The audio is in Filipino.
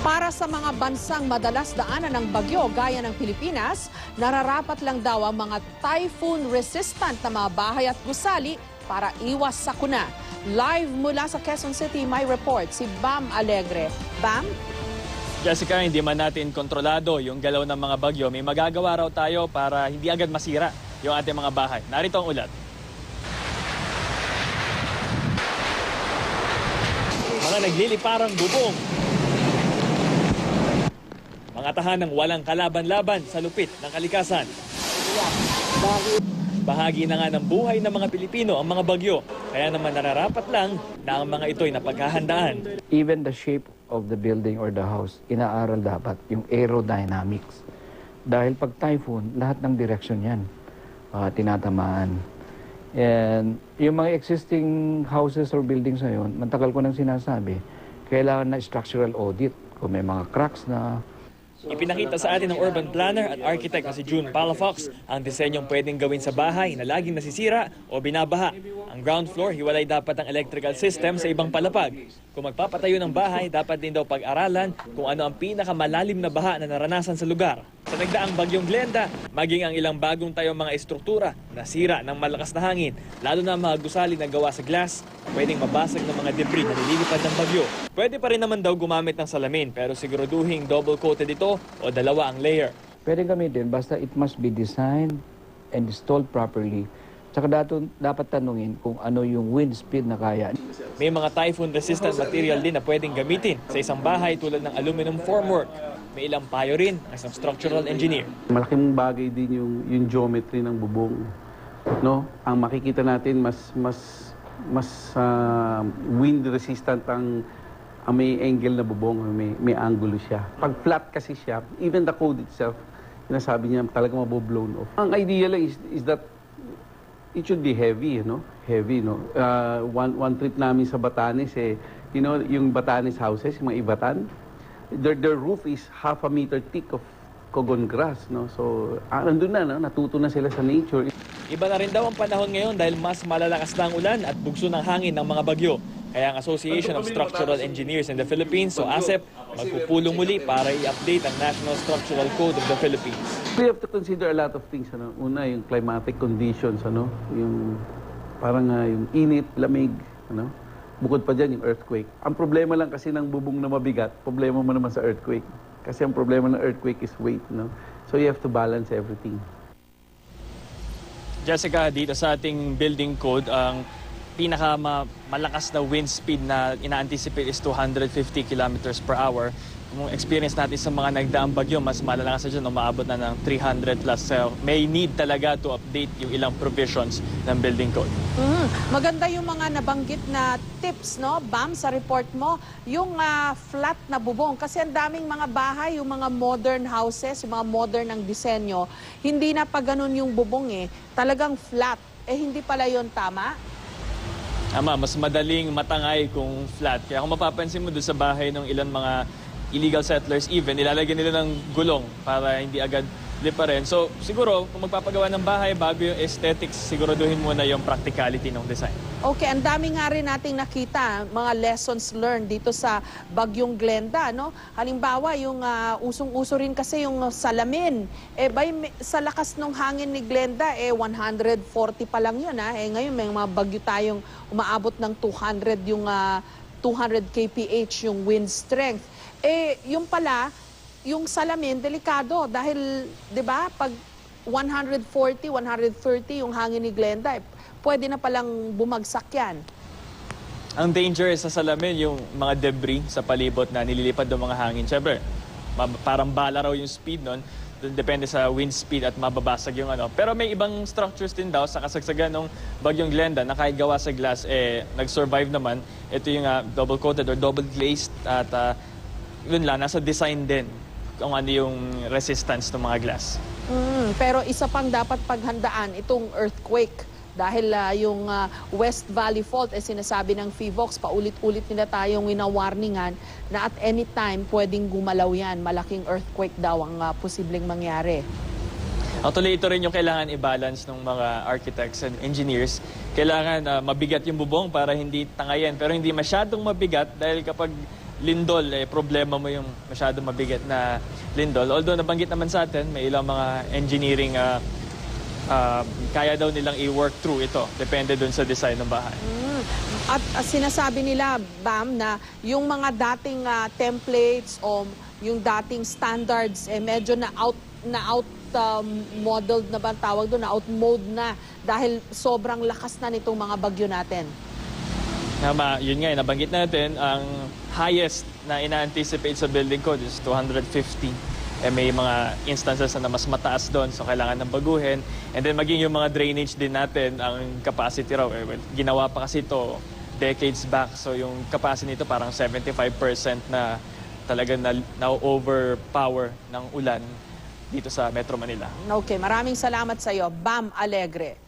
Para sa mga bansang madalas daanan ng bagyo gaya ng Pilipinas, nararapat lang daw ang mga typhoon-resistant na mga bahay at gusali para iwas sakuna. Live mula sa Quezon City, may report si Bam Alegre. Bam? Jessica, hindi man natin kontrolado yung galaw ng mga bagyo, may magagawa raw tayo para hindi agad masira yung ating mga bahay. Narito ang ulat. Mga nagliliparang bubong. Mga tahanang walang kalaban-laban sa lupit ng kalikasan. Bahagi na nga ng buhay ng mga Pilipino ang mga bagyo. Kaya naman nararapat lang na ang mga ito'y napaghahandaan. Even the shape of the building or the house, inaaral dapat yung aerodynamics. Dahil pag typhoon, lahat ng direksyon yan tinatamaan. And yung mga existing houses or buildings ngayon, matagal ko nang sinasabi, kailangan na structural audit. Kung may mga cracks na. Ipinakita sa atin ng urban planner at architect na si June Palafox ang disenyong pwedeng gawin sa bahay na laging nasisira o binabaha. Ang ground floor, hiwalay dapat ang electrical system sa ibang palapag. Kung magpapatayo ng bahay, dapat din daw pag-aralan kung ano ang pinakamalalim na baha na naranasan sa lugar. Sa nagdaang bagyong Glenda, maging ang ilang bagong tayong mga estruktura nasira ng malakas na hangin, lalo na mga gusali na gawa sa glass, pwedeng mabasag ng mga debris na nililipad ng bagyo. Pwede pa rin naman daw gumamit ng salamin pero siguraduhin double-coated ito o dalawa ang layer. Pwede gamitin, basta it must be designed and installed properly. Tsaka dapat tanungin kung ano yung wind speed na kaya. May mga typhoon-resistant material din na pwedeng gamitin sa isang bahay tulad ng aluminum formwork. May ilang payo rin ang isang structural engineer. Malaking bagay din yung geometry ng bubong. No? Ang makikita natin mas wind resistant ang may angle na bubong, may angulo siya. Pag flat kasi siya, even the code itself, sinasabi niya talagang maboblown off. Ang idea lang is that it should be heavy, no? Heavy, no? One trip namin sa Batanes, yung Batanes houses, yung mga Ibatan, their roof is half a meter thick of cogon grass, no? So, nandun na, no? Natuto na sila sa nature. Iba na rin daw ang panahon ngayon dahil mas malalakas na ang ulan at bugso ng hangin ng mga bagyo. Kaya ang Association of Structural Engineers in the Philippines, o ASEP, magpupulong muli para i-update ang National Structural Code of the Philippines. We have to consider a lot of things, ano? Una, yung climatic conditions, ano? Yung parang yung init, lamig, ano? Bukod pa dyan, yung earthquake. Ang problema lang kasi ng bubong na mabigat, problema mo naman sa earthquake. Kasi ang problema ng earthquake is weight, no? So you have to balance everything. Jessica, dito sa ating building code, ang pinakamalakas na wind speed na ina-anticipate is 250 kilometers per hour. Kung experience natin sa mga nagdaang bagyo, mas malalakas na dyan, umaabot na ng 300 plus. So, may need talaga to update yung ilang provisions ng building code. Maganda yung mga nabanggit na tips, no, Bam, sa report mo. Yung flat na bubong. Kasi ang daming mga bahay, yung mga modern houses, yung mga modern ng disenyo, hindi na pa ganun yung bubong Talagang flat. Hindi pala yun tama? Ama, mas madaling matangay kung flat. Kaya kung mapapansin mo doon sa bahay ng ilan mga illegal settlers, even nilalagyan nila ng gulong para hindi agad liparin. So siguro kung magpapagawa ng bahay bago yung aesthetics, siguraduhin muna yung practicality ng design. Okay, ang dami nga rin nating nakita, mga lessons learned dito sa Bagyong Glenda, no? Halimbawa, yung usong-uso rin kasi yung salamin. Sa lakas ng hangin ni Glenda, 140 pa lang yun, ngayon may mga bagyo tayong umaabot ng 200 yung 200 kph yung wind strength. Yung pala, yung salamin, delikado dahil, di ba, pag 140, 130 yung hangin ni Glenda, pwede na palang bumagsak yan. Ang danger sa salamin, yung mga debris sa palibot na nililipad ng mga hangin. Siyempre, parang bala raw yung speed nun. Depende sa wind speed at mababasag yung ano. Pero may ibang structures din daw sa kasagsagan ng Bagyong Glenda na kahit gawa sa glass, nag-survive naman. Ito yung double-coated or double-glazed at yun lang, nasa design din kung ano yung resistance ng mga glass. Pero isa pang dapat paghandaan, itong earthquake. Dahil yung West Valley Fault, sinasabi ng PHIVOLCS, paulit-ulit nila tayong winawarningan na at any time pwedeng gumalaw yan. Malaking earthquake daw ang posibleng mangyari. Actually, ito rin yung kailangan i-balance ng mga architects and engineers. Kailangan mabigat yung bubong para hindi tangayan, pero hindi masyadong mabigat dahil kapag lindol, problema mo yung masyado mabigat na lindol. Although nabanggit naman sa atin, may ilang mga engineering kaya daw nilang i-work through ito. Depende dun sa design ng bahay. At sinasabi nila, Bam, na yung mga dating templates o yung dating standards medyo modeled na ba ang tawag doon, na out-mode na dahil sobrang lakas na nitong mga bagyo natin. Yun nga, nabanggit natin, ang highest na ina-anticipate sa building code is 250. May mga instances na mas mataas doon, so kailangan ng baguhin. And then maging yung mga drainage din natin, ang capacity raw, ginawa pa kasi ito decades back. So yung capacity nito parang 75% na talagang na-overpower ng ulan dito sa Metro Manila. Okay, maraming salamat sa iyo, Bam Alegre.